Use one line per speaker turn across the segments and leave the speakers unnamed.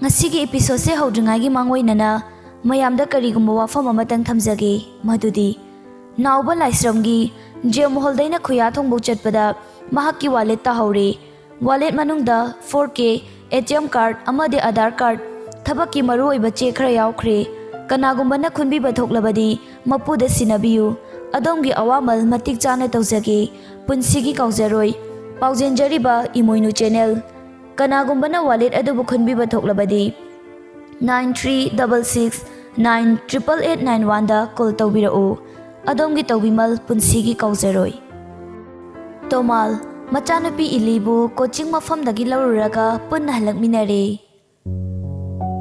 Ngasiगी episode se hawdringagi mangoinana mayamda karigumba wafam amatang thamjage madudi nauba laisramgi jam holdaina khuya thongbo chatpada mahakki wallet ta hawre wallet manungda 4K ATM card amade Aadhaar card thabakki maru oiba che khara yawkhre kanagumbana khunbi bathoklabadi mapuda sinabiyu adomgi awamal matik chana tawjage punsigi kaujaroi paujenjariba Emoinu Channel Kanagumbana wallet adubu khunbi bathoklabadi 9366988891 da call tawbirao adomgi tawbimal punsigi kaujaroi Tomal machanupi ilibu coaching mafamdagi lawruraga punna halakminare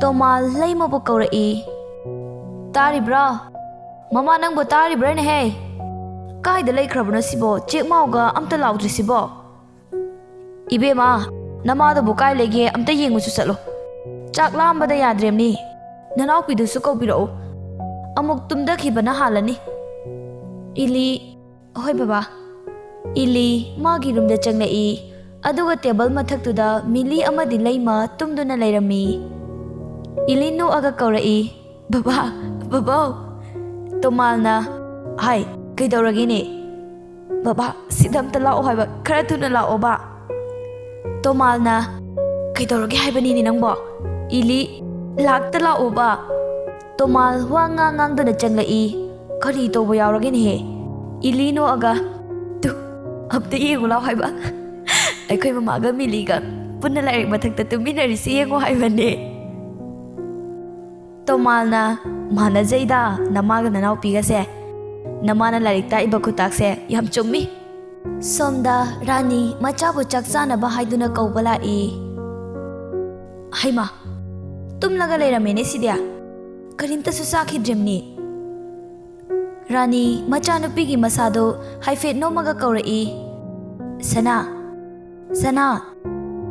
Tomal laimabu kawrai Taribra Mama nangbo taribra ne he Kaida laikhrabna sibo chekmauga amta laudri sibo Ibema Namada bukai lege amta yengu su salo Chak lambada yadremni Nanau pidu su kaupiro Amuk tumda khibana halani Ili Hoi baba Ili magi rumda changlai Aduga table mathaktuda mili amadi laima tumduna lairami Ili no aga kaurai Baba Baba Tomalna Hai kaidawragini Baba sidam ta lao hoiba khara thuna lao ba Tomalna kaidawrage haibani ni nangbo Ili lakta lao ba Tomal wanga ngangdana changlai kari tobo yawrage ni he Ili no aga tu abta yengu lao haiba Aikhoi mamaga miliga punna lairik mathakta tuminarisi yengu haibane Tomalna mana jaida namaga nanau pigase namana lairik ta iba khutakse yam chummi Somda Rani machabu chakchana ba haiduna kaubala e Haima tumlaga leiramene sidia karimta su sakhidremni Rani machanupigi masado haifet nomaga kaurai Sana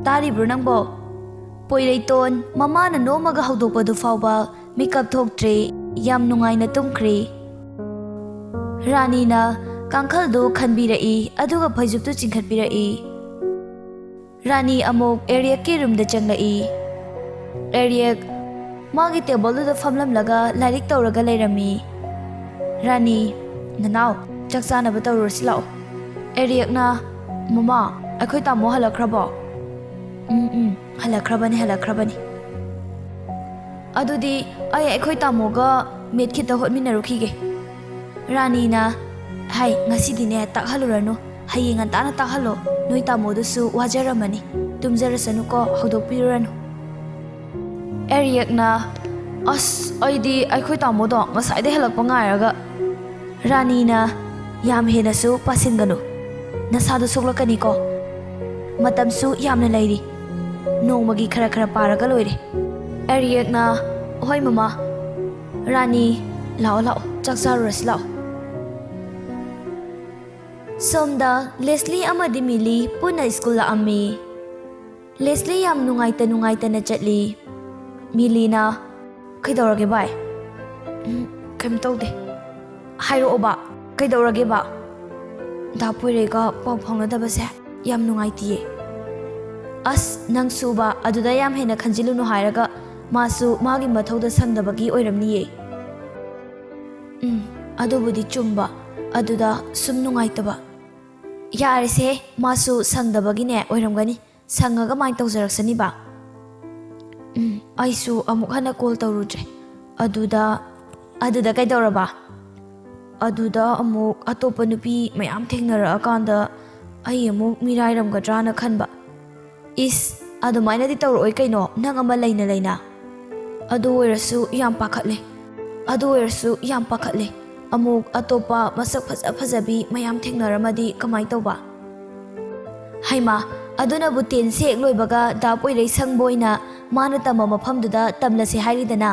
taribro nangbo Poireiton mamana nomaga haudopadu fauba Mikap thoktre yam nungaina tumkhre Rani na Kangkhal do khanbirai aduga phajuptu chingkhatbirai Rani amok area ke room da changlai area magi table da famlam laga lairik tawraga leirami Rani nanau chakchana ba tawror silao area na mama akhoi tamo halakrabo halakrabani Adudi ay akhoi tamoga met khita hotminarukhige Rani na Hai ngasidine takhalurano hayeng antana takhalo noi tamodusu wajaramani tumjarasanu ko hodokpirurano Eriak na as aidi aikhoi tamodo ngasaide helakpa ngairaga Rani na yam henasu pasinganu nasadu soklakani ko matamsu yamna lairi nongmagi khara paraga loire Eriak na hoi mama Rani lao chaksaruras lao Somda Leslie amadi Mili puna school la ammi Leslie yam nungaita na chatli Mili na kaidawrage bai Kaim tawde Hairo oba kaidawrage ba Dapuirega pau phaunadabase yam nungaitiye As nang suba aduda yam hena khanjilunu hairaga masu magi mathauda sangdabagi oiramniye Adubudi chumba aduda sum nungaitaba Yarise masu sangdabagine oiramgani sangaga mai tawjaraksani ba Aisu amuk hana call tawrudre aduda kaidawraba aduda amuk atopa nupi mayam thengnara akanda ai amuk mirairamgadrana khanba is adumaina di tawroi kaino nang ama leina adu oirasu yam pakhatle Amuk atopa masak fajabi mayam thengnaramadi kamai tawba Haima ꯑꯗꯨꯅꯕꯨ ꯇꯦꯟꯁꯦ ꯍꯦꯛ ꯂꯣꯏꯕꯒ ꯗꯥ ꯄꯣꯏꯔꯩ ꯁꯪꯕ ꯑꯣꯏꯅ ꯃꯥꯅ ꯇꯝꯕ ꯃꯐꯝꯗꯨꯗ ꯇꯝꯂꯁꯦ ꯍꯥꯏꯔꯤꯗꯅ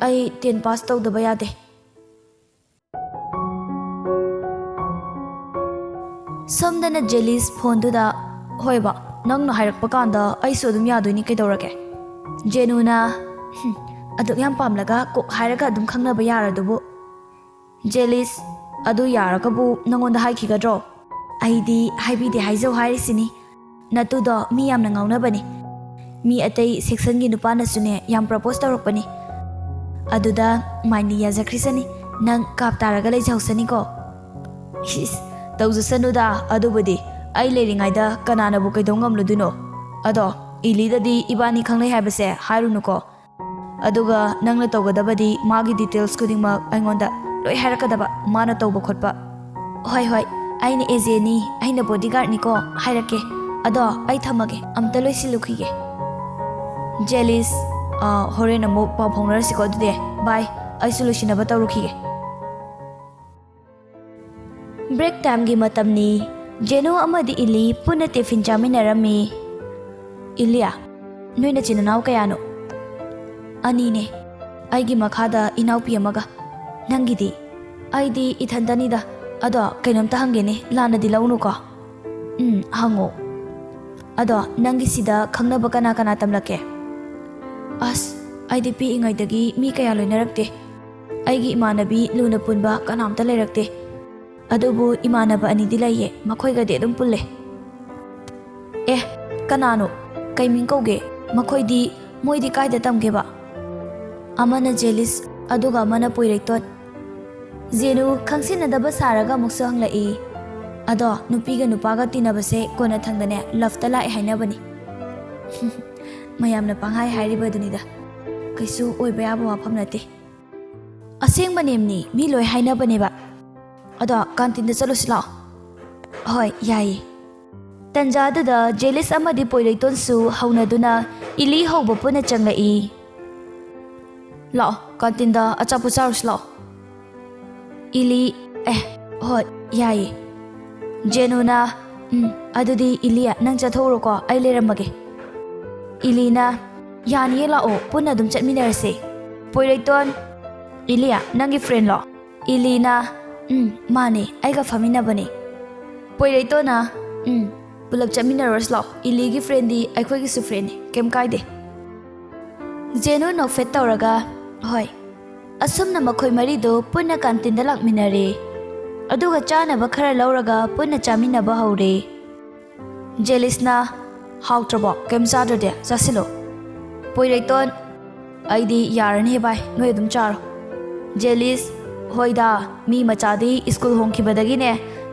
ꯑꯩ 10 pass ꯇꯧꯗꯕ ꯌꯥꯗꯦ ꯁꯣꯝꯗꯅ ꯖꯦꯂꯤꯁ ꯐꯣꯟꯗꯨꯗ ꯍꯣꯏꯕ ꯅꯪꯅ ꯍꯥꯏꯔꯛꯄ ꯀꯥꯟꯗ ꯑꯩꯁꯨ ꯑꯗꯨꯝ ꯌꯥꯗꯣꯏꯅꯤ ꯀꯩꯗꯧꯔꯒꯦ ꯖꯦꯅꯨꯅ ꯑꯗꯨꯛ ꯌꯥꯝ ꯄꯥꯝꯂꯒ ꯀꯣꯛ ꯍꯥꯏꯔꯒ ꯑꯗꯨꯝ ꯈꯪꯅꯕ ꯌꯥꯔꯗꯨꯕꯨ ꯖꯦꯂꯤꯁ ꯑꯗꯨ ꯌꯥꯔꯒꯕꯨ ꯅꯪꯉꯣꯟꯗ ꯍꯥꯏꯈꯤꯒꯗ꯭ꯔꯣ ꯑꯩꯗꯤ ꯍꯥꯏꯕꯤꯗꯦ ꯍꯥꯏꯖꯧ ꯍꯥꯏꯔꯤꯁꯤꯅꯤ ꯅꯇꯨꯗꯣ ꯃꯤ ꯌꯥꯝꯅ ꯉꯥꯎꯅꯕꯅꯤ ꯃꯤ ꯑꯇꯩ ꯁꯦꯛꯁꯟꯒꯤ ꯅꯨꯄꯥꯅꯁꯨꯅꯦ ꯌꯥꯝ ꯄ꯭ꯔꯄꯣꯁ ꯇꯧꯔꯛꯄꯅꯤ ꯑꯗꯨꯗ ꯃꯥꯏꯅ ꯌꯥꯖꯈ꯭ꯔꯤꯁꯅꯤ ꯅꯪ ꯀꯥꯞ ꯇꯥꯔꯒ ꯂꯩꯖꯍꯧꯁꯅꯤꯀꯣ ꯇꯧꯖꯁꯅꯨꯗ ꯑꯗꯨꯕꯨꯗꯤ ꯑꯩ ꯂꯩꯔꯤꯉꯩꯗ ꯀꯅꯥꯅꯕꯨ ꯀꯩꯗꯧ ꯉꯝꯂꯨꯗꯣꯏꯅꯣ ꯑꯗꯣ ꯏꯂꯤꯗꯗꯤ ꯏꯕꯥꯅꯤ ꯈꯪꯅꯩ ꯍꯥꯏꯕꯁꯦ ꯍꯥꯏꯔꯨꯅꯨꯀꯣ ꯑꯗꯨꯒ ꯅꯪꯅ ꯇꯧꯒꯗꯕꯗꯤ ꯃꯥꯒꯤ ꯗꯤꯇꯦꯜꯁ ꯈꯨꯗꯤꯡꯃꯛ ꯑꯩꯉꯣꯟꯗ ꯂꯣꯏ ꯍꯥꯏꯔꯛꯀꯗꯕ ꯃꯥꯅ ꯇꯧꯕ ꯈꯣꯠꯄ ꯍꯣꯏ ꯍꯣꯏ ꯑꯩꯅ ꯑꯦꯖꯦꯅꯤ ꯑꯩꯅ ꯕꯣꯗꯤꯒꯥꯔꯗꯅꯤꯀꯣ ꯍꯥꯏꯔꯛꯀꯦ ꯑꯗꯣ ꯑꯩ ꯊꯝꯃꯒꯦ ꯑꯝꯇ ꯂꯣꯏꯁꯤꯜꯂꯨꯈꯤꯒꯦ ꯖꯦꯂꯤꯁ ꯍꯣꯔꯦꯟ ꯑꯃꯨꯛ ꯄꯥꯎ ꯐꯥꯎꯅꯔꯁꯤꯀꯣ ꯑꯗꯨꯗꯤ ꯕꯥꯏ ꯑꯩꯁꯨ ꯂꯣꯏꯁꯤꯟꯅꯕ ꯇꯧꯔꯨꯈꯤꯒꯦ ꯕ꯭ꯔꯦꯛ ꯇꯥꯏꯝꯒꯤ ꯃꯇꯝꯅꯤ ꯖꯦꯅꯨ ꯑꯃꯗꯤ इली पुनः टिफिन चामिनरमी इलिया नोई नचिन नाव कयानो अनीने आइगी मखादा इनाउपी अमगा नंगिदी आइदी इथंदनीदा अदो कैनोमता हंगेने लानदी लौनुको हंगो अदो नंगिसिदा खंगनब कना कना तमलके अस आइदी पी इंगाइदगी मी कया लोइनरक्ते आइगी इमानबी लुना पुनबा कनामता लेरक्ते अदुबु इमानब अनिदि लैये मखोइगदि अदुम पुल्ले कनानो कैमिंग कौगे मखोइदि मोइदि कायदा तमगेबा अमना जेलिस अदुगा अमना पोइरैतोन जेनु खंसिनदबा सारागा मुक्सु हंगलई अदो नुपीगा नुपागा तिनबसे कोना थंगदने लफ्ता लाए हाइनबनी मयामना पांहाय हाइरिबदुनिदा कैसु ओइबा याबा वाफम नते असेंगबा नेमनी मी लोय हाइनबनेबा अदो कांतिन चलोसि लाओ होय याई तंजादुदा जेलिस अमदि पोइरैतोनसु हौनदुना इली हौबा पुना चंगलई लाओ कांतिनदा अचापो चारुसि लाओ इली होय याई जेनुना अदुदी इलिया नंग चथौरोको आई लेरमगे इलीना यानिये लाओ पुना दुम चटमिनरसे पोइरैतोन इलिया नंगी फ्रेंड लो इलीना माने आइगा फमिनबने पोइरैतोना पुलब चटमिनरस लाओ इलीगी फ्रेंडी आइखोइगिसु फ्रेंड केम काइदे जेनु नोफेट तौरगा होय असुमना मखोइ मरिदो पुना कांतिनदा लाकमिनरे अदुगा चानबा खरा लौरगा पुना चामिनबा हौरे जेलिसना हाउट्रबो केम चादरदे चासिलो पोइरैतोन आइदी यारने बाय नोय दुम चारो जेलिस होइदा मी मचादी स्कूल होंखिबदगिने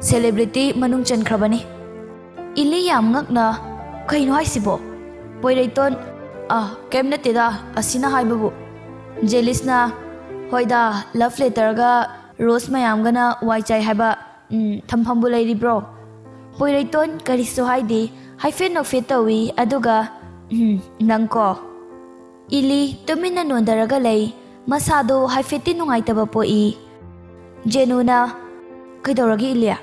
सेलिब्रिटी मनुंग चनख्रबनी इली याम ngakna कहिनो हाइसिबो पोइरैतोन केम नतेदा असिना हाइबबु जेलिसना होइदा लव लेटरगा रोज मयामगना वाइचाइ हाइबा थमफमबु लैरिब्रो पोइरैतोन करिसो हाइदे हाइफेन नोफे तवी अदुगा नंको इली तुमिना नोंदरगा लै मसादो हाइफेति नुंगाइतबा पोई जेनुना कैदौरगी इलिया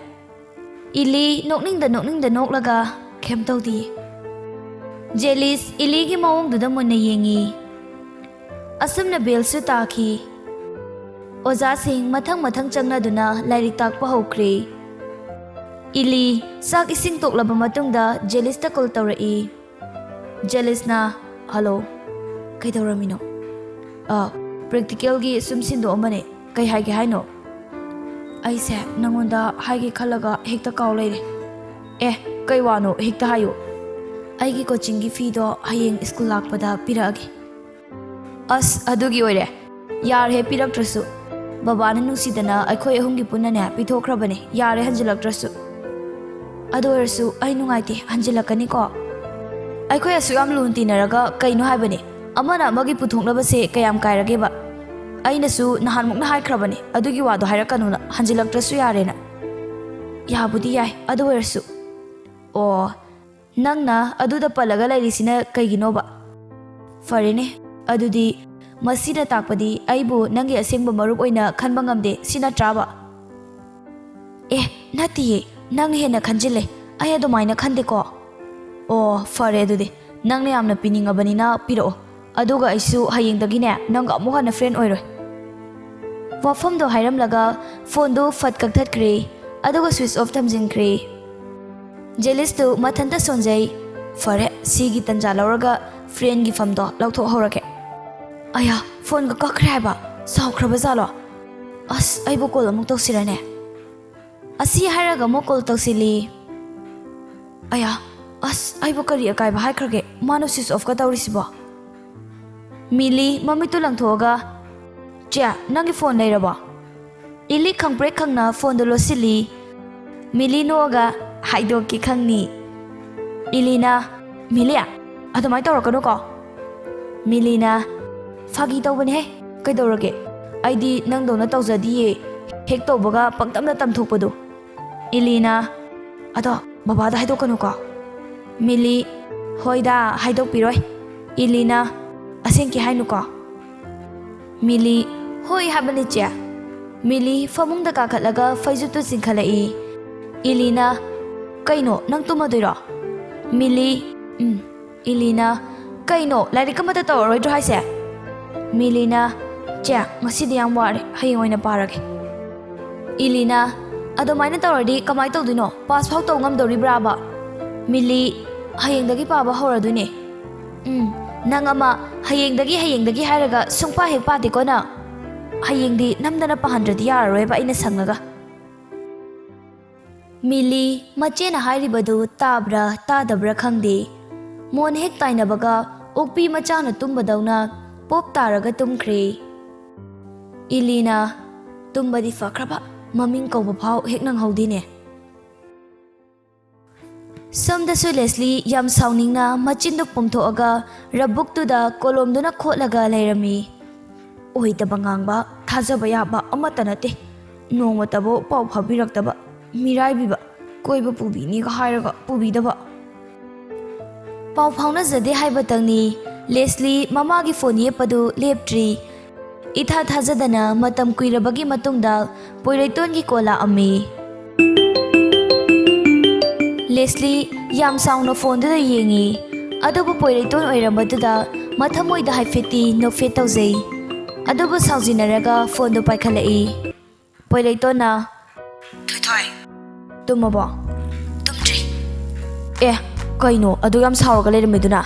इली नोकनिंगदा नोकलगा केम तौदी जेलिस इलीगी मवोंगदुदा मुन्ना येंगी असमना बेलसु ताखी ओजा सिंह मथंग मथंग चंगनादुना लाइरिक ताकपा हौख्रे इली साक इसिंग तोकलबा मतुंगदा जेलिसता कॉल तौरई जेलिसना हेलो कैदौरमिनो प्रैक्टिकल गी सुमसिंदो अमने कै हाइगे हाइनो ऐसे नंगोंदा हाइगे खलगा हेक्ता काउ लेरे कै वानो हेक्ता हायो आइगी कोचिंग गी फीदो हयेंग स्कूल लाकपदा पिरागे अस अदुगी ओइरे यार हे पिरक्ट्रसु बाबाना नुसीदना अखोय अहुंगी पुन्नने पिथोख्रबने यारे हंजिलक्ट्रसु अदोरसु आई नुंगाइते हंजिलकनिको अखोय असु याम लुन तिनरगा कैनो हाइबने अमना अमगी पुथोंगलबसे कयाम कायरगेबा अइनसु नहानमुकना हाइख्रबने अदुगी वादो हाइरकनुना हंजिलक्ट्रसु यारेना याबुदी याय अदोरसु ओ नंगना अदुदा पलगा लैरिसिना कैगिनोबा फरेने अदुदी मसीदा ताकपदी आइबु नंगी असेंगबा मरुप ओइना खनबा ngamde सिना ट्राबा नतिये नंग हेना खंजिले ꯑꯩ ꯑꯗꯨꯃꯥꯏꯅ ꯈꯟꯗꯦꯀꯣ ꯑꯣ ꯐꯔꯦ ꯑꯗꯨꯗꯤ ꯅꯪꯅ ꯌꯥꯝꯅ ꯄꯤꯅꯤꯡꯉꯕꯅꯤꯅ ꯄꯤꯔꯛꯑꯣ ꯑꯗꯨꯒ ꯑꯩꯁꯨ ꯍꯌꯦꯡꯗꯒꯤꯅꯦ ꯅꯪꯒ ꯑꯃꯨꯛ ꯍꯟꯅ ꯐ꯭ꯔꯦꯟ ꯑꯣꯏꯔꯣꯏ ꯋꯥꯐꯝꯗꯣ ꯍꯥꯏꯔꯝꯂꯒ ꯐꯣꯟꯗꯨ ꯐꯠ ꯀꯛꯊꯠꯈ꯭ꯔꯦ ꯑꯗꯨꯒ ꯁ꯭ꯋꯤꯆ ꯑꯣꯐ ꯊꯝꯖꯤꯟꯈ꯭ꯔꯦ ꯖꯦꯂꯤꯁꯇꯨ ꯃꯊꯟꯇ ꯁꯣꯟꯖꯩ ꯐꯔꯦ ꯁꯤꯒꯤ ꯇꯟꯖꯥ ꯂꯧꯔꯒ ꯐ꯭ꯔꯦꯟꯒꯤ ꯐꯝꯗꯣ ꯂꯧꯊꯣꯛꯍꯧꯔꯒꯦ ꯑꯌꯥ ꯐꯣꯟꯒ ꯀꯛꯈ꯭ꯔꯦ ꯍꯥꯏꯕ ꯁꯥꯎꯈ꯭ꯔꯕ ꯖꯥꯠꯂꯣ ꯑꯁ ꯑꯩꯕꯨ ꯀꯣꯜ ꯑꯃꯨꯛ ꯇꯧꯁꯤꯔꯅꯦ ꯑꯁꯤ ꯍꯥꯏꯔꯒ ꯑꯃꯨꯛ ꯀꯣꯜ ꯇꯧꯁꯤꯜꯂꯤ ꯑꯌꯥ ꯑꯁ ꯑꯩꯕꯨ ꯀꯔꯤ ꯑꯀꯥꯏꯕ ꯍꯥꯏꯈ꯭ꯔꯒꯦ ꯃꯥꯅ ꯁ꯭ꯋꯤꯆ ꯑꯣꯐꯀ ꯇꯧꯔꯤꯁꯤꯕꯣ ꯃꯤꯂꯤ ꯃꯃꯤꯠꯇꯨ ꯂꯪꯊꯣꯛꯑꯒ ꯆꯦ ꯅꯪꯒꯤ ꯐꯣꯟ ꯂꯩꯔꯕꯣ ꯏꯂꯤ ꯈꯪꯄ꯭ꯔꯦꯛ ꯈꯪꯅ ꯐꯣꯟꯗꯨ ꯂꯣꯠꯁꯤꯜꯂꯤ ꯃꯤꯂꯤ ꯅꯣꯛꯑꯒ ꯍꯥꯏꯗꯣꯛꯀꯦ ꯈꯪꯅꯤ ꯏꯂꯤꯅ ꯃꯤꯂꯤ ꯑꯗꯨꯃꯥꯏꯅ ꯇꯧꯔꯛꯀꯅꯨꯀꯣ ꯃꯤꯂꯤꯅ ꯐꯥꯒꯤ ꯇꯧꯕꯅꯦꯍꯦ ꯀꯩꯗꯧꯔꯒꯦ ꯑꯩꯗꯤ ꯅꯪꯗꯧꯅ ꯇꯧꯖꯗꯤꯌꯦ ꯍꯦꯛ ꯇꯧꯕꯒ ꯄꯪꯇꯝꯅ ꯇꯝꯊꯣꯛꯄꯗꯣ ꯏꯂꯤꯅ ꯑꯗꯣ ꯕꯕꯥꯗ ꯍꯥꯏꯗꯣꯛꯀꯅꯨꯀꯣ ꯃꯤꯂꯤ ꯍꯣꯏꯗ ꯍꯥꯏꯗꯣꯛꯄꯤꯔꯣꯏ ꯏꯂꯤꯅ ꯑꯁꯦꯡꯀꯤ ꯍꯥꯏꯅꯨꯀꯣ ꯃꯤꯂꯤ ꯍꯣꯏ ꯍꯥꯏꯕꯅꯤ ꯆꯦ ꯃꯤꯂꯤ ꯐꯃꯨꯡꯗ ꯀꯥꯈꯠꯂꯒ ꯐꯩꯖꯨꯞꯇꯨ ꯆꯤꯡꯈꯠꯂꯛꯏ ꯏꯂꯤꯅ ꯀꯩꯅꯣ ꯅꯪ ꯇꯨꯝꯃꯗꯣꯏꯔꯣ ꯃꯤꯂꯤ ꯏꯂꯤꯅ ꯀꯩꯅꯣ ꯂꯥꯏꯔꯤꯛ ꯑꯃꯇ ꯇꯧꯔꯔꯣꯏꯗ꯭ꯔꯣ ꯍꯥꯏꯁꯦ ꯃꯤꯂꯤꯅ ꯆꯦ ꯉꯁꯤꯗꯤ ꯌꯥꯝ ꯋꯥꯔꯦ ꯍꯌꯦꯡ ꯑꯣꯏꯅ ꯄꯥꯔꯒꯦ ꯏꯂꯤꯅ ꯑꯗꯨꯃꯥꯏꯅ ꯇꯧꯔꯗꯤ ꯀꯃꯥꯏꯅ ꯇꯧꯗꯣꯏꯅꯣ ꯄꯥꯁ ꯐꯥꯎ ꯇꯧ ꯉꯝꯗꯧꯔꯤꯕ꯭ꯔꯥꯕ ꯃꯤꯂꯤ ꯍꯌꯦꯡꯗꯒꯤ ꯄꯥꯕ ꯍꯧꯔꯗꯣꯏꯅꯦ ꯅꯪ ꯑꯃ ꯍꯌꯦꯡꯗꯒꯤ ꯍꯥꯏꯔꯒ ꯁꯨꯡꯄꯥ ꯍꯦꯛ ꯄꯥꯗꯦꯀꯣ ꯅꯪ ꯍꯌꯦꯡꯗꯤ ꯅꯝꯗꯅ ꯄꯥꯍꯟꯗ꯭ꯔꯗꯤ ꯌꯥꯔꯔꯣꯏꯕ ꯑꯩꯅ ꯁꯪꯉꯒ ꯃꯤꯂꯤ ꯃꯆꯦꯅ ꯍꯥꯏꯔꯤꯕꯗꯨ ꯇꯥꯕ꯭ꯔꯥ ꯇꯥꯗꯕ꯭ꯔꯥ ꯈꯪꯗꯦ ꯃꯣꯟ ꯍꯦꯛ ꯇꯥꯏꯅꯕꯒ ꯑꯣꯛꯄꯤ ꯃꯆꯥꯅ ꯇꯨꯝꯕꯗꯧꯅ ꯄꯣꯞ ꯇꯥꯔꯒ ꯇꯨꯝꯈ꯭ꯔꯦ ꯏꯂꯤꯅ ꯇꯨꯝꯕꯗꯤ ꯐꯈ꯭ꯔꯕ ꯃꯃꯤꯡ ꯀꯧꯕ ꯐꯥꯎ ꯍꯦꯛ ꯅꯪꯍꯧꯗꯦꯅꯦ ꯁꯣꯝꯗꯁꯨ ꯂꯦꯁꯂꯤ ꯌꯥꯝ ꯁꯥꯎꯅꯤꯡꯅ ꯃꯆꯤꯟꯗꯨ ꯄꯣꯝꯊꯣꯛꯑꯒ ꯔꯕꯨꯛꯇꯨꯗ ꯀꯣꯂꯣꯝꯗꯨꯅ ꯈꯣꯠꯂꯒ ꯂꯩꯔꯝꯃꯤ ꯑꯣꯏꯗꯕ ꯉꯥꯡꯕ ꯊꯥꯖꯕ ꯌꯥꯕ ꯑꯃꯠꯇ ꯅꯠꯇꯦ ꯅꯣꯡꯃꯇꯕꯨ ꯄꯥꯎ ꯐꯥꯎꯕꯤꯔꯛꯇꯕ ꯃꯤꯔꯥꯏꯕꯤꯕ ꯀꯣꯏꯕ ꯄꯨꯕꯤꯅꯤꯒ ꯍꯥꯏꯔꯒ ꯄꯨꯕꯤꯗꯕ ꯄꯥꯎ ꯐꯥꯎꯅꯖꯗꯦ ꯍꯥꯏꯕꯇꯪꯅꯤ ꯂꯦꯁꯂꯤ ꯃꯃꯥꯒꯤ ꯐꯣꯟ ꯌꯦꯞꯄꯗꯨ ꯂꯦꯞꯇ꯭ꯔꯤ ꯏꯊꯥ ꯊꯥꯖꯗꯅ ꯃꯇꯝ ꯀꯨꯏꯔꯕꯒꯤ ꯃꯇꯨꯡꯗ ꯄꯣꯏꯔꯩꯇꯣꯟꯒꯤ ꯀꯣꯜ ꯂꯥꯛꯑꯝꯃꯤ ꯂꯦꯁꯂꯤ ꯌꯥꯝ ꯁꯥꯎꯅ ꯐꯣꯟꯗꯨꯗ ꯌꯦꯡꯉꯤ ꯑꯗꯨꯕꯨ ꯄꯣꯏꯔꯩꯇꯣꯟ ꯑꯣꯏꯔꯝꯕꯗꯨꯗ ꯃꯊꯃꯣꯏꯗ ꯍꯥꯏꯐꯦꯠꯇꯤ ꯅꯣꯛꯐꯦꯠ ꯇꯧꯖꯩ ꯑꯗꯨꯕꯨ ꯁꯥꯎꯖꯤꯟꯅꯔꯒ ꯐꯣꯟꯗꯨ ꯄꯥꯏꯈꯠꯂꯛꯏ ꯄꯣꯏꯔꯩꯇꯣꯟꯅ ꯊꯣꯏꯊꯣꯏ ꯇꯨꯝꯃꯕꯣ ꯇꯨꯝꯗ꯭ꯔꯤ ꯑꯦ ꯀꯩꯅꯣ ꯑꯗꯨ ꯌꯥꯝ ꯁꯥꯎꯔꯒ ꯂꯩꯔꯝꯃꯤꯗꯨꯅ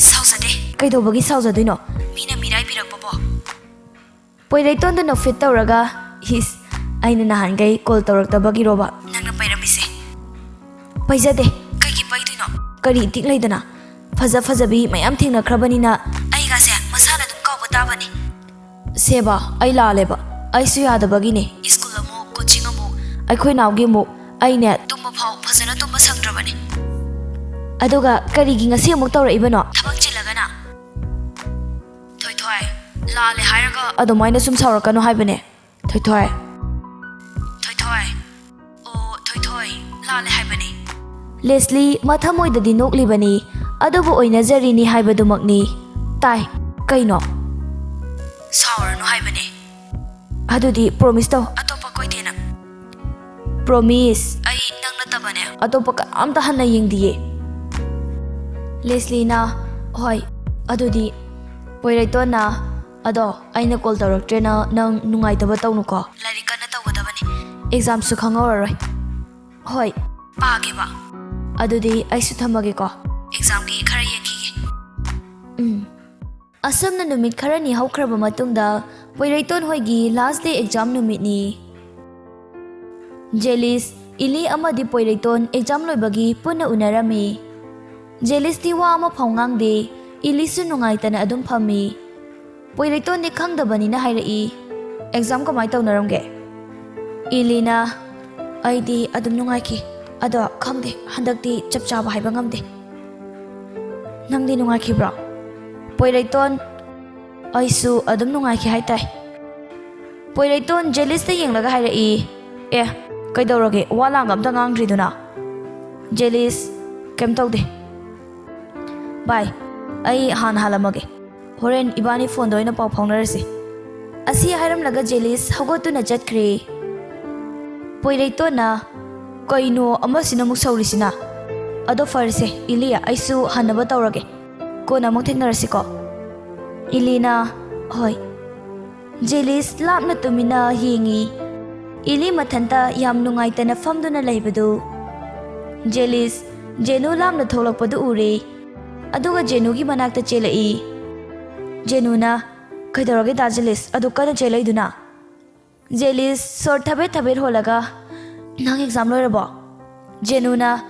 ꯁꯥꯎꯖꯗꯦ ꯀꯩꯗꯧꯕꯒꯤ ꯁꯥꯎꯖꯗꯣꯏꯅೋ ꯃꯤꯅ ꯃꯤꯔꯥꯏꯕꯤꯔꯛꯄꯕꯣ ꯄꯣꯏꯔꯩꯇꯣꯟꯗ ꯅꯣꯛꯐꯦꯠ ꯇꯧꯔꯒ ꯍꯤꯁ ꯑꯩꯅ ꯅꯍꯥꯟꯒꯩ ꯀꯣꯜ ꯇꯧꯔꯛꯇꯕꯒꯤꯔꯣꯕ ꯅꯪꯅ ꯄꯩꯔꯝꯃꯤꯁꯦ ꯄꯩꯖꯗꯦ ꯀꯩꯒꯤ ꯄꯩꯗꯣꯏꯅꯣ ꯀꯔꯤ ꯏꯇꯤꯛ ꯂꯩꯗꯅ ꯐꯖꯕꯤ ꯃꯌꯥꯝ ꯊꯦꯡꯅꯈ꯭ꯔꯕꯅꯤꯅ ꯑꯩꯒꯥꯁꯦ ꯃꯁꯥꯅ ꯑꯗꯨꯝ ꯀꯥꯎꯕ ꯇꯥꯕꯅꯤ ꯁꯦꯕ ꯑꯩ ꯂꯥꯜꯂꯦꯕ ꯑꯩꯁꯨ ꯌꯥꯗꯕꯒꯤꯅꯦ ꯁ꯭ꯀꯨꯜ ꯑꯃꯨꯛ ꯀꯣꯆꯤꯡ ꯑꯃꯨꯛ ꯑꯩꯈꯣꯏ ꯅꯥꯎꯒꯤ ꯑꯃꯨꯛ ꯑꯩꯅꯦ ꯇꯨꯝꯕ ꯐꯥꯎ ꯐꯖꯅ ꯇꯨꯝꯕ ꯁꯪꯗ꯭ꯔꯕꯅꯤ ꯑꯗꯨꯒ ꯀꯔꯤꯒꯤ ꯉꯁꯤ ꯑꯃꯨꯛ ꯇꯧꯔꯛꯏꯕꯅꯣ ꯊꯕꯛ ꯆꯤꯜꯂꯒꯅ ꯊꯣꯏꯊꯣꯏ ꯂꯥꯜꯂꯦ ꯍꯥꯏꯔꯒ ꯑꯗꯨꯃꯥꯏꯅ ꯁꯨꯝ ꯁꯥꯎꯔꯛꯀꯅꯣ ꯍꯥꯏꯕꯅꯦ ꯊꯣꯏꯊꯣꯏ ꯊꯣꯏꯊꯣꯏ ꯂꯥꯜꯂꯦ ꯍꯥꯏꯕꯅꯦ ꯂꯦꯁꯂꯤ ꯃꯊꯃꯣꯏꯗꯗꯤ ꯅꯣꯛꯂꯤꯕꯅꯤ ꯑꯗꯨꯕꯨ ꯑꯣꯏꯅꯖꯔꯤꯅꯤ ꯍꯥꯏꯕꯗꯨꯃꯛꯅꯤ ꯇꯥꯏ ꯀꯩꯅꯣ ꯁꯥꯎꯔꯅꯨ ꯍꯥꯏꯕꯅꯦ ꯑꯗꯨꯗꯤ ꯄ꯭ꯔꯣꯃꯤꯁ ꯇꯧ ꯑꯇꯣꯞꯄ ꯀꯣꯏꯗꯦꯅ ꯄ꯭ꯔꯣꯃꯤꯁ ꯑꯩ ꯅꯪ ꯅꯠꯇꯕꯅꯦ ꯑꯇꯣꯞꯄ ꯀꯅꯥꯝꯇ ꯍꯟꯅ ꯌꯦꯡꯗꯤꯌꯦ ꯂꯦꯁꯂꯤꯅ ꯍꯣꯏ ꯑꯗꯨꯗꯤ ꯄꯣꯏꯔꯩꯇꯣꯟꯅ ꯑꯗꯣ ꯑꯩꯅ ꯀꯣꯜ ꯇꯧꯔꯛꯇ꯭ꯔꯦꯅ ꯅꯪ ꯅꯨꯡꯉꯥꯏꯇꯕ ꯇꯧꯅꯨꯀꯣ ꯂꯥꯏꯔꯤꯛ ꯀꯟꯅ ꯇꯧꯒꯗꯕꯅꯤ ꯑꯦꯛꯖꯥꯝꯁꯨ ꯈꯪꯍꯧꯔꯔꯣই ꯍꯣꯏ ꯄꯥꯒꯦꯕ ꯑꯗꯨꯗꯤ ꯑꯩꯁꯨ ꯊꯝꯃꯒꯦꯀꯣ ꯑꯦꯛꯖꯥꯝꯒꯤ ꯈꯔ ꯌꯦꯡꯈꯤꯒꯦ ꯑꯁꯨꯝꯅ ꯅꯨꯃꯤꯠ ꯈꯔꯅꯤ ꯍꯧꯈ꯭ꯔꯕ ꯃꯇꯨꯡꯗ ꯄꯣꯏꯔꯩꯇꯣꯟ ꯍꯣꯏꯒꯤ ꯂꯥꯁ ꯗꯦ ꯑꯦꯛꯖꯥꯝ ꯅꯨꯃꯤꯠꯅꯤ ꯖꯦꯂꯤꯁ ꯏꯂꯤ ꯑꯃꯗꯤ ꯄꯣꯏꯔꯩꯇꯣꯟ ꯑꯦꯛꯖꯥꯝ ꯂꯣꯏꯕꯒꯤ ꯄꯨꯟꯅ ꯎꯅꯔꯝꯃꯤ ꯖꯦꯂꯤꯁꯇꯤ ꯋꯥ ꯑꯃ ꯐꯥꯎ ꯉꯥꯡꯗꯦ ꯏꯂꯤꯁꯨ ꯅꯨꯡꯉꯥꯏꯇꯅ ꯑꯗꯨꯝ ꯐꯝꯃꯤ ꯄꯣꯏꯔꯩꯇꯣꯟꯗꯤ ꯈꯪꯗꯕꯅꯤꯅ ꯍꯥꯏꯔꯛꯏ ꯑꯦꯛꯖꯥꯝ ꯀꯃꯥꯏ ꯇꯧꯅꯔꯝꯒꯦ ꯏꯂꯤꯅ ꯑꯩꯗꯤ ꯑꯗꯨꯝ ꯅꯨꯡꯉꯥꯏꯈꯤ ꯑꯗꯣ ꯈꯪꯗꯦ ꯍꯟꯗꯛꯇꯤ ꯆꯞ ꯆꯥꯕ ꯍꯥꯏꯕ ꯉꯝꯗꯦ ꯅꯪꯗꯤ ꯅꯨꯡꯉꯥꯏꯈꯤꯕ꯭ꯔꯣ ꯄꯣꯏꯔꯩꯇꯣꯟ ꯑꯩꯁꯨ ꯑꯗꯨꯝ ꯅꯨꯡꯉꯥꯏꯈꯤ ꯍꯥꯏꯇꯥꯏ ꯄꯣꯏꯔꯩꯇꯣꯟ ꯖꯦꯂꯤꯁꯇ ꯌꯦꯡꯂꯒ ꯍꯥꯏꯔꯛꯏ ꯑꯦ ꯀꯩꯗꯧꯔꯒꯦ ꯋꯥ ꯂꯥꯡ ꯑꯝꯇ ꯉꯥꯡꯗ꯭ꯔꯤꯗꯨꯅ ꯖꯦꯂꯤꯁ ꯀꯩꯝ ꯇꯧꯗꯦ ꯕꯥꯏ ꯑꯩ ꯍꯥꯟꯅ ꯍꯜꯂꯝꯃꯒꯦ ꯍꯣꯔꯦꯟ ꯏꯕꯥꯅꯤ ꯐꯣꯟꯗ ꯑꯣꯏꯅ ꯄꯥꯎ ꯐꯥꯎꯅꯔꯁꯤ ꯑꯁꯤ ꯍꯥꯏꯔꯝꯂꯒ ꯖꯦꯂꯤꯁ ꯍꯧꯒꯠꯇꯨꯅ ꯆꯠꯈ꯭ꯔꯦ ꯄꯣꯏꯔꯩꯇꯣꯟꯅ Kaino amasina muk saurisina. Ado farse Ilia aisu hanaba tawrage. Kona muk theknarasiko. Ilina hoi. Jelis lapna tumina hingi. Ili mathanta yam nungaitana famduna laibadu. Jelis Jenu lamna tholakpadu ure. Aduga Jenugi manakta chelai. Jenuna kaidorage da Jelis adu kana chelaiduna. Jelis sor thabe holaga nang exam loirabo. Jenuna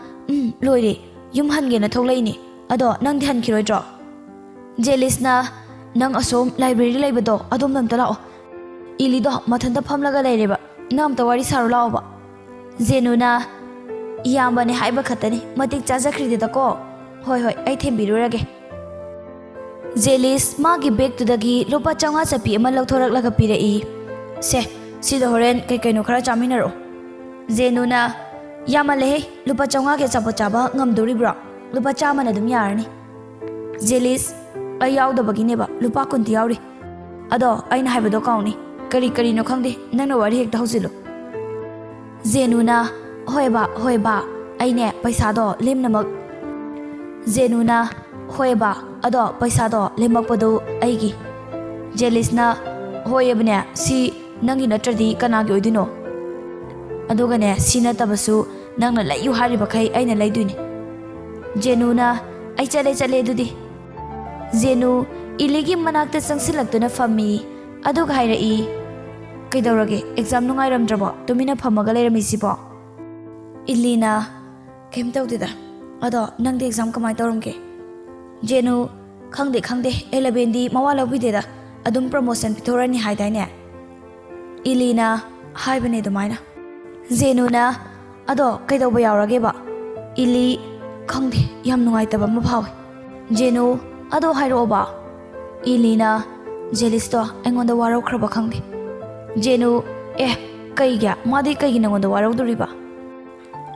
loire yum hangena tholaini ado nang dhan khiroidro. Jelis na nang asom library laibado adom nam talao. Ili do mathanta phamlaga laireba nam tawari saru lao ba. Jenuna iyambane haiba khatani matik chajakhri de ko. Hoi ai thembirurage. Jelis magi bag tudagi lupa changa chapi ama lauthoraklaga pirai. Se sida horen kaino khara chaminaro. Jenuna yamale lupa changa ke chapo chaba ngamdoribra. Lupa chama na dum yarni. Jelis ai yaudabagi neba lupa kunti yauri. Ado aina haibado kauni. Kari no khangde nangna wari hekta hausilu. Jenuna hoi ba aine paisa do lemnamak. Jenuna hoi ba ado paisa do lemakpado aigi. Jelisna hoi abne si nangi natradi kanagi oidino. Adogane si natabasu nangna layu hariba khai aina laiduni. Jenuna ai chale dudi. Jenu iligi manakta sangsilaktuna fammi aduga hairai. Kaidorage exam nungairamdrabo tumina phamaga leiramisibo. Ilina kem tawdida ado nangde exam kamai tawramke. Jenu khangde 11 di mawala bideda adum promotion pithorani haidaine. Ilina haibane dumaina. Jenuna ado kaidoba yaurage ba. Ili khangde yam nungaitaba ma phawe. Jenu ado hairoba. Ilina Jelisto engonda warau khraba khangde. Jenu kaigya madi kaigi nangonda warau duriba.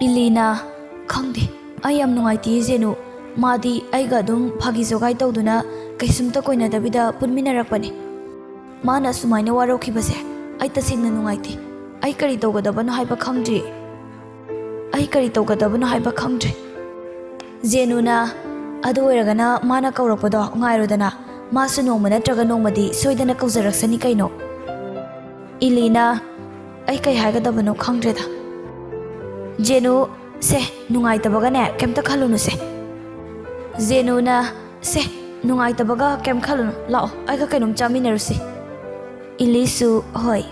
Ilina khangde ayam nungaiti Jenu madi aiga dum phagi jogai tawduna kaisumta koina dabida punminarakpani. Mana sumaina warau khibase ai tasingna nungaiti. Ai kari tawgadabano haiba khangdri. Jenuna adu oiragana mana kaurakpado ngairodana masu nongma natraga nongmadi soidana kaujaraksani kaino. Ilina ai kai haigadabano khangdreda. Jenu se nungaitabaga kemta khalunu se. Jenuna se nungaitabaga kem khalunu lao aiga kainom chaminarusi. Ilisu hoi